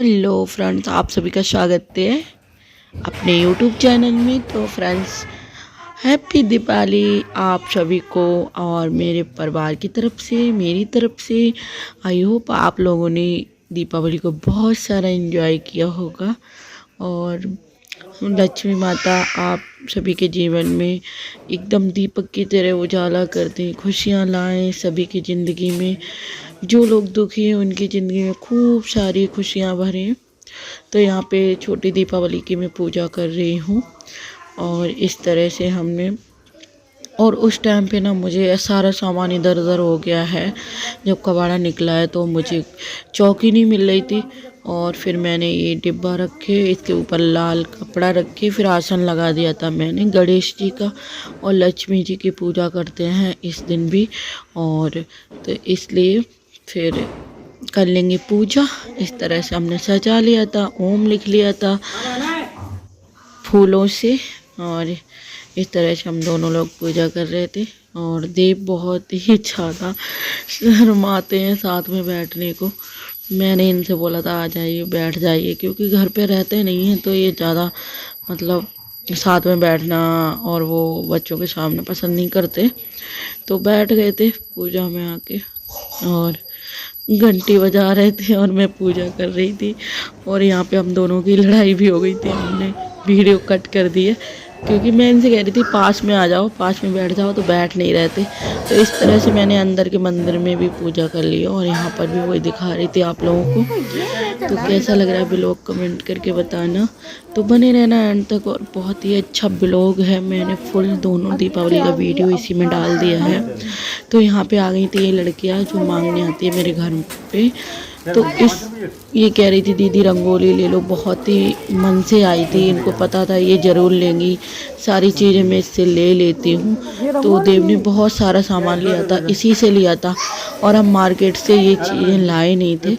Hello friends, आप सभी का स्वागत है अपने यूट्यूब चैनल में। तो फ्रेंड्स, हैप्पी दिवाली आप सभी को और मेरे परिवार की तरफ से, मेरी तरफ से। आई होप आप लोगों ने दीपावली को बहुत सारा एंजॉय किया होगा और लक्ष्मी माता आप सभी के जीवन में एकदम दीपक की तरह उजाला करते हैं, खुशियाँ लाएं सभी की ज़िंदगी में। जो लोग दुखी हैं उनकी ज़िंदगी में खूब सारी खुशियाँ भरें। तो यहाँ पे छोटी दीपावली की मैं पूजा कर रही हूँ और इस तरह से हमने। और उस टाइम पे ना मुझे सारा सामान इधर उधर हो गया है। जब कबाड़ा निकला है तो मुझे चौकी नहीं मिल रही थी और फिर मैंने ये डिब्बा रखे, इसके ऊपर लाल कपड़ा रखे, फिर आसन लगा दिया था मैंने गणेश जी का। और लक्ष्मी जी की पूजा करते हैं इस दिन भी, और तो इसलिए फिर कर लेंगे पूजा। इस तरह से हमने सजा लिया था, ओम लिख लिया था फूलों से, और इस तरह से हम दोनों लोग पूजा कर रहे थे। और देव बहुत ही ज़्यादा शर्माते हैं साथ में बैठने को। मैंने इनसे बोला था आ जाइए बैठ जाइए, क्योंकि घर पे रहते नहीं हैं तो ये ज़्यादा मतलब साथ में बैठना और वो बच्चों के सामने पसंद नहीं करते। तो बैठ गए थे पूजा में आके और घंटी बजा रहे थे और मैं पूजा कर रही थी। और यहाँ पे हम दोनों की लड़ाई भी हो गई थी। हमने वीडियो कट कर दिए क्योंकि मैं इनसे कह रही थी पास में आ जाओ, पास में बैठ जाओ, तो बैठ नहीं रहते। तो इस तरह से मैंने अंदर के मंदिर में भी पूजा कर ली और यहाँ पर भी वही दिखा रही थी आप लोगों को। तो कैसा लग रहा है ब्लॉग कमेंट करके बताना। तो बने रहना एंड तक, और बहुत ही अच्छा ब्लॉग है। मैंने फुल दोनों दीपावली का वीडियो इसी में डाल दिया है। तो यहाँ पे आ गई थी ये लड़कियाँ जो मांगने आती है मेरे घर पे। तो ये कह रही थी दीदी रंगोली ले लो, बहुत ही मन से आई थी, इनको पता था ये ज़रूर लेंगी, सारी चीज़ें मैं इससे ले लेती हूँ। तो देव ने बहुत सारा सामान लिया था, इसी से लिया था और हम मार्केट से ये चीज़ें लाए नहीं थे।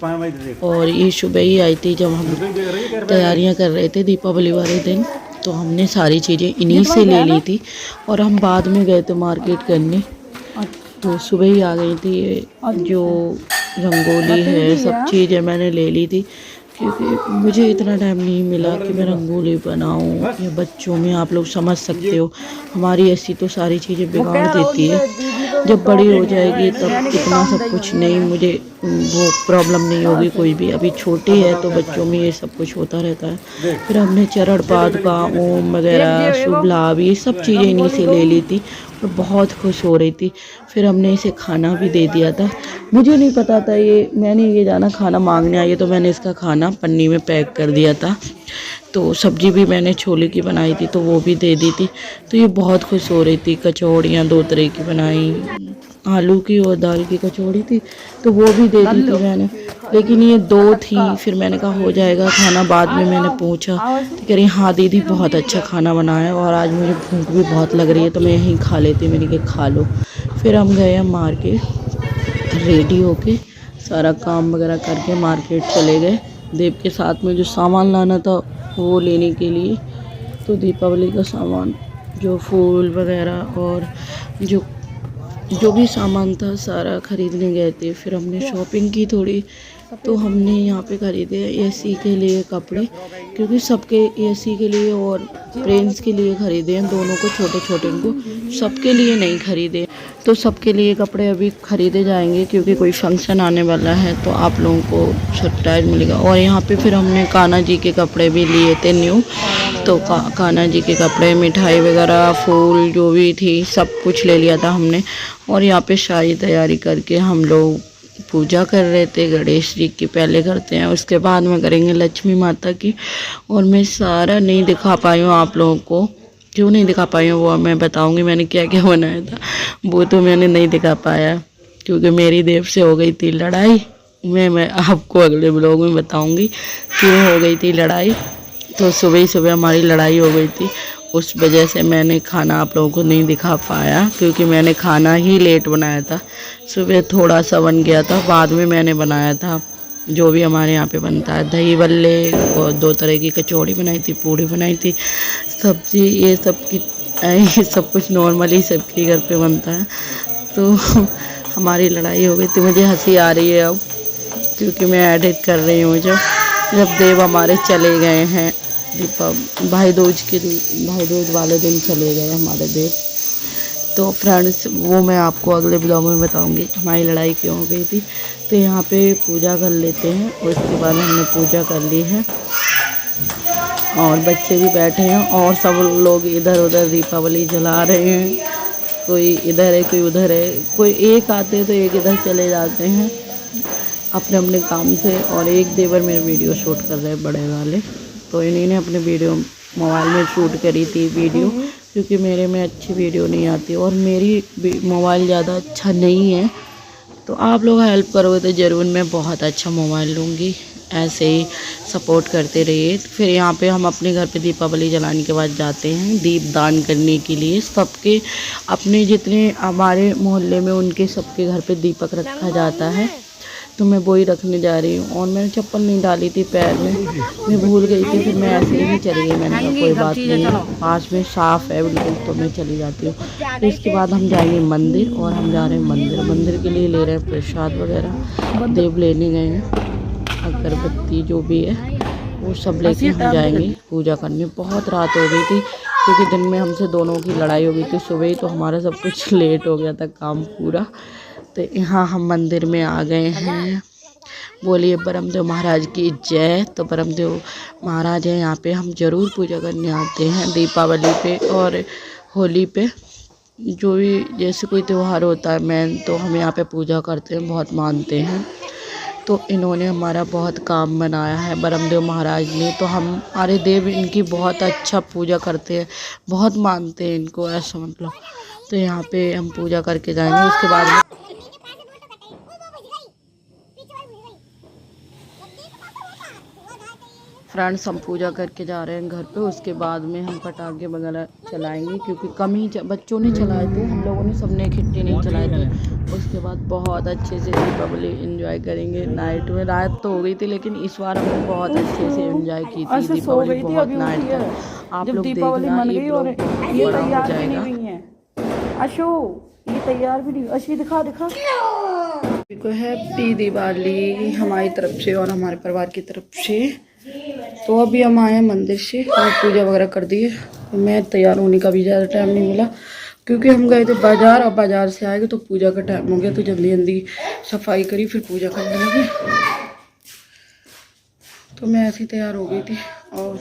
और ये सुबह ही आई थी जब हम तैयारियाँ कर रहे थे दीपावली वाले दिन, तो हमने सारी चीज़ें इन्हीं से ले ली थी और हम बाद में गए थे मार्केट करने। तो सुबह ही आ गई थी। ये जो रंगोली है सब चीज़ें मैंने ले ली थी, क्योंकि मुझे इतना टाइम नहीं मिला कि मैं रंगोली बनाऊं। या बच्चों में आप लोग समझ सकते हो, हमारी ऐसी तो सारी चीज़ें बिगाड़ देती है। जब बड़ी हो जाएगी तब इतना सब कुछ नहीं, मुझे वो प्रॉब्लम नहीं होगी कोई भी। अभी छोटी है तो बच्चों में ये सब कुछ होता रहता है। फिर हमने चरण पादुका, ओम वगैरह, शुभ लाभ, ये सब चीज़ें इन्हीं से ले ली थी और बहुत खुश हो रही थी। फिर हमने इसे खाना भी दे दिया था। मुझे नहीं पता था मैंने ये जाना खाना मांगने आई है, तो मैंने इसका खाना पन्नी में पैक कर दिया था। तो सब्जी भी मैंने छोले की बनाई थी तो वो भी दे दी थी। तो ये बहुत खुश हो रही थी। कचौड़ियाँ 2 तरह की बनाई, आलू की और दाल की कचौड़ी थी, तो वो भी दे दी थी मैंने। लेकिन ये 2 थी, फिर मैंने कहा हो जाएगा खाना। बाद में मैंने पूछा तो कह रही हाँ दीदी बहुत अच्छा खाना बनाया और आज मुझे भूख भी बहुत लग रही है तो मैं यहीं खा लेती। मैंने कहा खा लो। फिर हम गए मार्केट, रेडी होके सारा काम वगैरह करके मार्केट चले गए देव के साथ में। जो सामान लाना था वो लेने के लिए, तो दीपावली का सामान जो फूल वगैरह और जो भी सामान था सारा खरीदने गए थे। फिर हमने शॉपिंग की थोड़ी, तो हमने यहाँ पे खरीदे एसी के लिए कपड़े, क्योंकि सबके एसी के लिए और प्रिंस के लिए खरीदे हैं, दोनों को छोटे छोटे को, सबके लिए नहीं खरीदे। तो सबके लिए कपड़े अभी खरीदे जाएंगे क्योंकि कोई फंक्शन आने वाला है तो आप लोगों को सरप्राइज मिलेगा। और यहाँ पे फिर हमने कान्हा जी के कपड़े भी लिए थे न्यू। तो कान्हा जी के कपड़े, मिठाई वगैरह, फूल जो भी थी सब कुछ ले लिया था हमने। और यहाँ पे सारी तैयारी करके हम लोग पूजा कर रहे थे गणेश जी की। पहले करते हैं उसके बाद में करेंगे लक्ष्मी माता की। और मैं सारा नहीं दिखा पाई हूँ आप लोगों को, क्यों नहीं दिखा पाई हूँ वो मैं बताऊँगी मैंने क्या क्या बनाया था। वो तो मैंने नहीं दिखा पाया क्योंकि मेरी देव से हो गई थी लड़ाई। मैं आपको अगले ब्लॉग में बताऊँगी क्यों हो गई थी लड़ाई। तो सुबह ही सुबह हमारी लड़ाई हो गई थी, उस वजह से मैंने खाना आप लोगों को नहीं दिखा पाया, क्योंकि मैंने खाना ही लेट बनाया था। सुबह थोड़ा सा बन गया था, बाद में मैंने बनाया था जो भी हमारे यहाँ पे बनता है, दही बल्ले और 2 तरह की कचौड़ी बनाई थी, पूड़ी बनाई थी, सब्जी, ये सब की ये सब कुछ नॉर्मली सबके घर पे बनता है। तो हमारी लड़ाई हो गई थी। मुझे हंसी आ रही है अब क्योंकि मैं एडिट कर रही हूँ जब, जब देव हमारे चले गए हैं भाई दूज वाले दिन चले गए हमारे देव। तो फ्रेंड्स वो मैं आपको अगले ब्लॉग में बताऊंगी हमारी लड़ाई क्यों हो गई थी। तो यहाँ पे पूजा कर लेते हैं और उसके बाद हमने पूजा कर ली है और बच्चे भी बैठे हैं और सब लोग इधर उधर दीपावली जला रहे हैं। कोई इधर है कोई उधर है, कोई एक आते हैं तो एक इधर चले जाते हैं अपने अपने काम से। और एक देवर मेरे वीडियो शूट कर रहे हैं बड़े वाले, तो इन्हीं ने अपने वीडियो मोबाइल में शूट करी थी वीडियो, क्योंकि मेरे में अच्छी वीडियो नहीं आती और मेरी मोबाइल ज़्यादा अच्छा नहीं है। तो आप लोग हेल्प करोगे तो ज़रूर मैं बहुत अच्छा मोबाइल लूँगी। ऐसे ही सपोर्ट करते रहिए। फिर यहाँ पे हम अपने घर पे दीपावली जलाने के बाद जाते हैं दीप दान करने के लिए। सबके अपने जितने हमारे मोहल्ले में उनके सबके घर पे दीपक रखा जाता है, तो मैं वही रखने जा रही हूँ। और मैंने चप्पल नहीं डाली थी पैर में, मैं भूल गई थी, फिर मैं ऐसे ही चली गई। मैंने कहा कोई बात नहीं, पास में साफ़ है बिल्कुल, तो मैं चली जाती हूँ। तो इसके बाद हम जाएंगे मंदिर और हम जा रहे हैं मंदिर के लिए ले रहे हैं प्रसाद वगैरह, देव लेने गए हैं, अगरबत्ती जो भी है वो सब लेके हम जाएंगे पूजा करने। बहुत रात हो गई थी क्योंकि दिन में हमसे दोनों की लड़ाई हो गई थी सुबह ही, तो हमारा सब कुछ लेट हो गया था काम पूरा। तो यहाँ हम मंदिर में आ गए हैं। बोलिए ब्रह्मदेव महाराज की जय। तो ब्रह्मदेव महाराज है यहाँ पे, हम ज़रूर पूजा करने आते हैं दीपावली पे और होली पे, जो भी जैसे कोई त्यौहार होता है मेन, तो हम यहाँ पे पूजा करते हैं, बहुत मानते हैं। तो इन्होंने हमारा बहुत काम बनाया है ब्रह्मदेव महाराज ने, तो हम हमारे देव इनकी बहुत अच्छा पूजा करते हैं, बहुत मानते हैं इनको, ऐसा मतलब। तो यहाँ पे हम पूजा करके जाएंगे। उसके बाद में फ्रेंड्स हम पूजा करके जा रहे हैं घर पे। उसके बाद में हम पटाखे वगैरह चलाएंगे, क्योंकि कम ही बच्चों ने चलाए थे, हम लोगों ने सबने इकट्ठे नहीं चलाए थे। उसके बाद बहुत अच्छे से दीपावली एंजॉय करेंगे। नाइट में रात तो हो गई थी, लेकिन इस बार हमने बहुत अच्छे से एंजॉय की थी दीपावली, बहुत नाइट तक। आप लोग देखना ये ब्लॉग बहुत बड़ा हो जाएगा। ये तैयार भी नहीं, अशी दिखा हैप्पी दिवाली हमारी तरफ से और हमारे परिवार की तरफ से। तो अभी हम आए हैं मंदिर से और पूजा वगैरह कर दी है। मैं तैयार होने का भी ज़्यादा टाइम नहीं मिला, क्योंकि हम गए थे बाज़ार, और बाज़ार से आएंगे तो पूजा का टाइम हो गया, तो जल्दी जल्दी सफाई करी फिर पूजा करने लगे। तो मैं ऐसे ही तैयार हो गई थी और